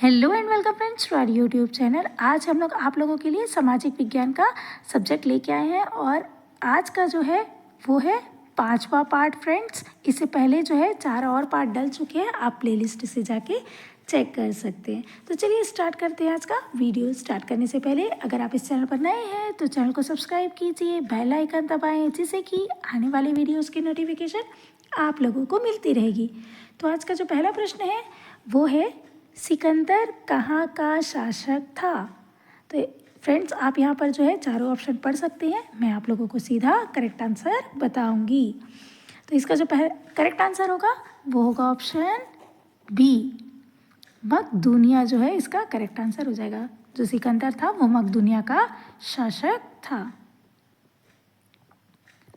Hello and welcome friends to our YouTube channel. आज हम लोग आप लोगों के लिए सामाजिक विज्ञान का सब्जेक्ट लेके आए हैं और आज का जो है वो है 5वां पार्ट फ्रेंड्स। इससे पहले जो है 4 और पार्ट डल चुके हैं, आप प्लेलिस्ट से जाके चेक कर सकते हैं। तो चलिए स्टार्ट करते हैं आज का वीडियो। स्टार्ट करने से पहले अगर आप इस चैनल पर नए हैं तो चैनल को सब्सक्राइब कीजिए, बेल आइकन दबाएँ जिससे कि आने वाले वीडियोज़ की नोटिफिकेशन आप लोगों को मिलती रहेगी। तो आज का जो पहला प्रश्न है वो है, सिकंदर कहाँ का शासक था? तो फ्रेंड्स आप यहाँ पर जो है चारों ऑप्शन पढ़ सकते हैं, मैं आप लोगों को सीधा करेक्ट आंसर बताऊंगी। तो इसका जो करेक्ट आंसर होगा वो होगा ऑप्शन बी, मकदूनिया जो है इसका करेक्ट आंसर हो जाएगा। जो सिकंदर था वो मकदूनिया का शासक था।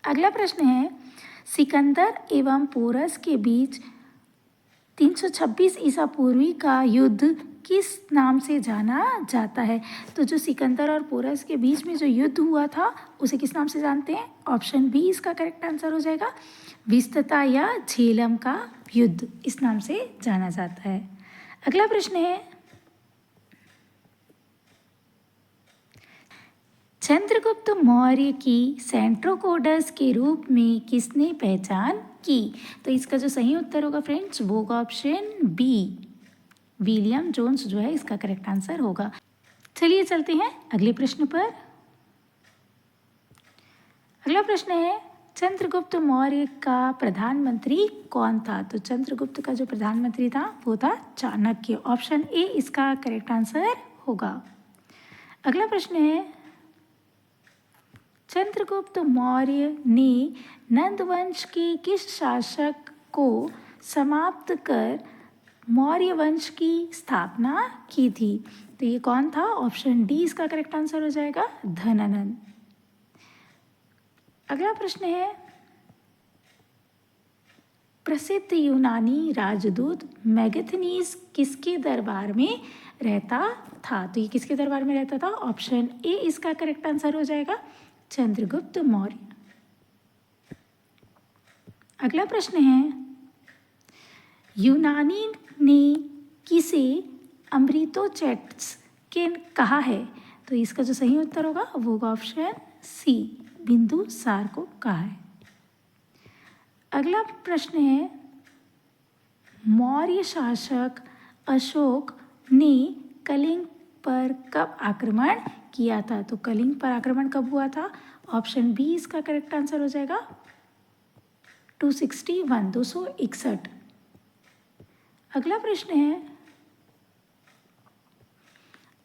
अगला प्रश्न है, सिकंदर एवं पोरस के बीच 326 ईसा पूर्वी का युद्ध किस नाम से जाना जाता है? तो जो सिकंदर और पोरस के बीच में जो युद्ध हुआ था उसे किस नाम से जानते हैं? ऑप्शन बी इसका करेक्ट आंसर हो जाएगा, विस्तता या झेलम का युद्ध, इस नाम से जाना जाता है। अगला प्रश्न है, चंद्रगुप्त मौर्य की सेंट्रोकोडस के रूप में किसने पहचान की? तो इसका जो सही उत्तर होगा फ्रेंड्स वो होगा ऑप्शन बी, विलियम जोन्स जो है इसका करेक्ट आंसर होगा। चलिए चलते हैं अगले प्रश्न पर। अगला प्रश्न है, चंद्रगुप्त मौर्य का प्रधानमंत्री कौन था? तो चंद्रगुप्त का जो प्रधानमंत्री था वो था चाणक्य। ऑप्शन ए इसका करेक्ट आंसर होगा। अगला प्रश्न है, चंद्रगुप्त मौर्य ने नंद वंश के किस शासक को समाप्त कर मौर्य वंश की स्थापना की थी? तो ये कौन था? ऑप्शन डी इसका करेक्ट आंसर हो जाएगा, धनानंद। अगला प्रश्न है, प्रसिद्ध यूनानी राजदूत मेगास्थनीज किसके दरबार में रहता था? तो ये किसके दरबार में रहता था? ऑप्शन ए इसका करेक्ट आंसर हो जाएगा, चंद्रगुप्त मौर्य। अगला प्रश्न है, यूनानी ने किसे अमृतोचेट्स के कहा है? तो इसका जो सही उत्तर होगा वो होगा ऑप्शन सी, बिंदुसार को कहा है। अगला प्रश्न है, मौर्य शासक अशोक ने कलिंग पर कब आक्रमण किया था? तो कलिंग पर आक्रमण कब हुआ था? ऑप्शन बी इसका करेक्ट आंसर हो जाएगा, 261। अगला प्रश्न है,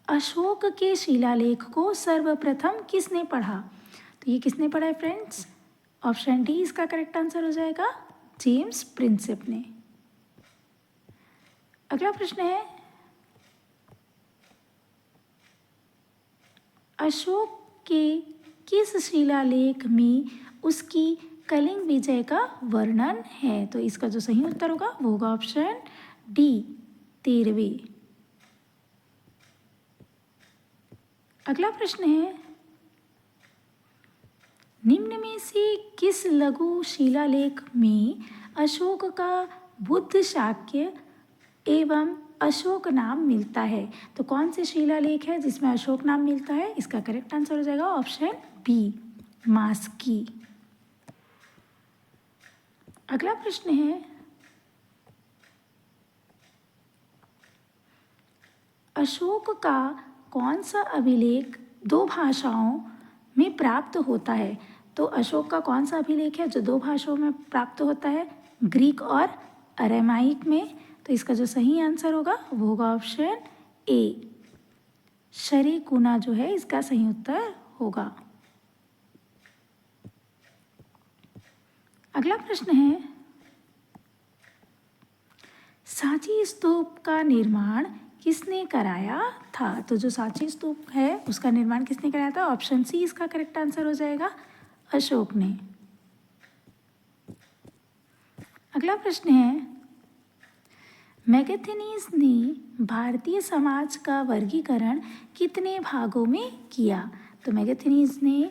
अशोक के शिलालेख को सर्वप्रथम किसने पढ़ा? तो ये किसने पढ़ा है फ्रेंड्स? ऑप्शन डी इसका करेक्ट आंसर हो जाएगा, जेम्स प्रिंसेप ने। अगला प्रश्न है, अशोक के किस शिलालेख में उसकी कलिंग विजय का वर्णन है? तो इसका जो सही उत्तर होगा वो होगा ऑप्शन डी, 13वें। अगला प्रश्न है, निम्न में से किस लघु शिलालेख में अशोक का बुद्ध शाक्य एवं अशोक नाम मिलता है? तो कौन से शिलालेख है जिसमें अशोक नाम मिलता है? इसका करेक्ट आंसर हो जाएगा ऑप्शन बी, मास्की। अगला प्रश्न है, अशोक का कौन सा अभिलेख 2 भाषाओं में प्राप्त होता है? तो अशोक का कौन सा अभिलेख है जो 2 भाषाओं में प्राप्त होता है? ग्रीक और अरेमाइक में। तो इसका जो सही आंसर होगा वो होगा ऑप्शन ए, शरीकुना जो है इसका सही उत्तर होगा। अगला प्रश्न है, सांची स्तूप का निर्माण किसने कराया था? तो जो सांची स्तूप है उसका निर्माण किसने कराया था? ऑप्शन सी इसका करेक्ट आंसर हो जाएगा, अशोक ने। अगला प्रश्न है, मेगास्थनीज ने भारतीय समाज का वर्गीकरण कितने भागों में किया? तो मेगास्थनीज ने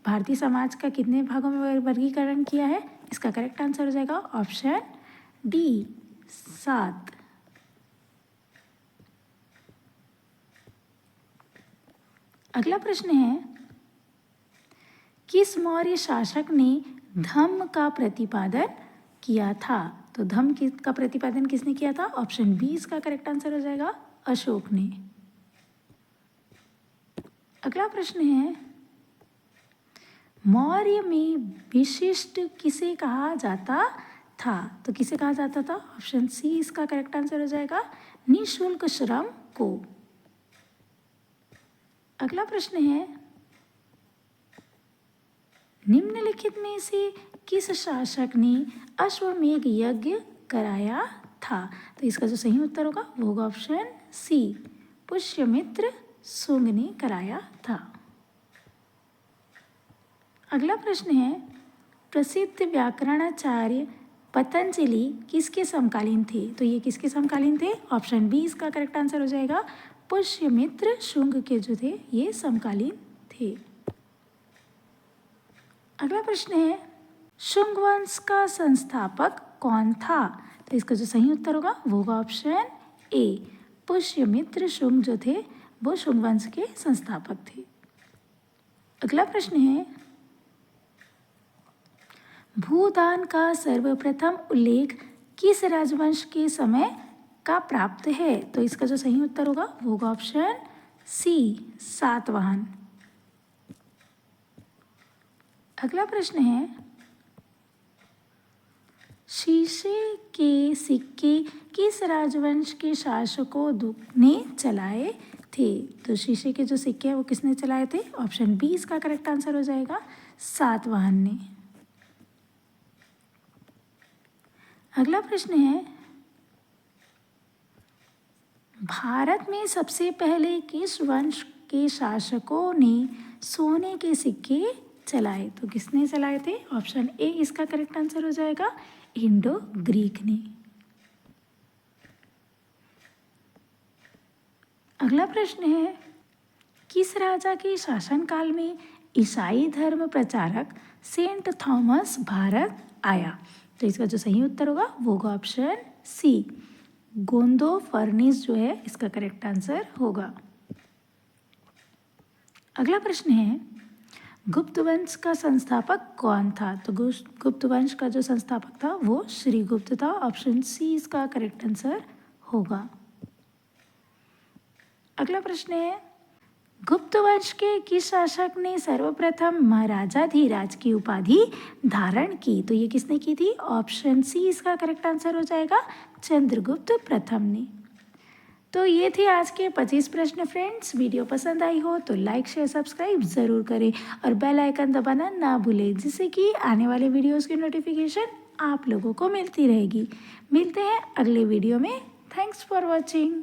भारतीय समाज का कितने भागों में वर्गीकरण किया है? इसका करेक्ट आंसर हो जाएगा ऑप्शन डी, 7। अगला प्रश्न है, किस मौर्य शासक ने धम्म का प्रतिपादन किया था? तो धम्म का प्रतिपादन किसने किया था? ऑप्शन बी इसका करेक्ट आंसर हो जाएगा, अशोक ने। अगला प्रश्न है, मौर्य में विशिष्ट किसे कहा जाता था? तो किसे कहा जाता था? ऑप्शन सी इसका करेक्ट आंसर हो जाएगा, निःशुल्क श्रम को। अगला प्रश्न है, निम्नलिखित में से किस शासक ने अश्वमेध यज्ञ कराया था? तो इसका जो सही उत्तर होगा वो होगा ऑप्शन सी, पुष्यमित्र शुंग ने कराया था। अगला प्रश्न है, प्रसिद्ध व्याकरणाचार्य पतंजलि किसके समकालीन थे? तो ये किसके समकालीन थे? ऑप्शन बी इसका करेक्ट आंसर हो जाएगा, पुष्यमित्र शुंग के जो थे ये समकालीन थे। अगला प्रश्न है, शुंग वंश का संस्थापक कौन था? तो इसका जो सही उत्तर होगा वो होगा ऑप्शन ए, पुष्यमित्र शुंग जो थे वो शुंग वंश के संस्थापक थे। अगला प्रश्न है, भूदान का सर्वप्रथम उल्लेख किस राजवंश के समय का प्राप्त है? तो इसका जो सही उत्तर होगा वो होगा ऑप्शन सी, सातवाहन। अगला प्रश्न है, शीशे के सिक्के किस राजवंश के शासकों ने चलाए थे? तो शीशे के जो सिक्के हैं वो किसने चलाए थे? ऑप्शन बी इसका करेक्ट आंसर हो जाएगा, सातवाहन ने। अगला प्रश्न है, भारत में सबसे पहले किस वंश के शासकों ने सोने के सिक्के चलाए? तो किसने चलाए थे? ऑप्शन ए इसका करेक्ट आंसर हो जाएगा, इंडो ग्रीक ने। अगला प्रश्न है, किस राजा के शासनकाल में ईसाई धर्म प्रचारक सेंट थॉमस भारत आया? तो इसका जो सही उत्तर होगा वो होगा ऑप्शन सी, गोंदो फर्निस जो है इसका करेक्ट आंसर होगा। अगला प्रश्न है, गुप्त वंश का संस्थापक कौन था? तो गुप्त वंश का जो संस्थापक था वो श्रीगुप्त था, ऑप्शन सी इसका करेक्ट आंसर होगा। अगला प्रश्न है, गुप्त वंश के किस शासक ने सर्वप्रथम महाराजाधिराज की उपाधि धारण की? तो ये किसने की थी? ऑप्शन सी इसका करेक्ट आंसर हो जाएगा, चंद्रगुप्त प्रथम ने। तो ये थे आज के 25 प्रश्न फ्रेंड्स। वीडियो पसंद आई हो तो लाइक शेयर सब्सक्राइब ज़रूर करें और बेल आइकन दबाना ना भूलें, जिससे कि आने वाले वीडियोस की नोटिफिकेशन आप लोगों को मिलती रहेगी। मिलते हैं अगले वीडियो में। Thanks for watching.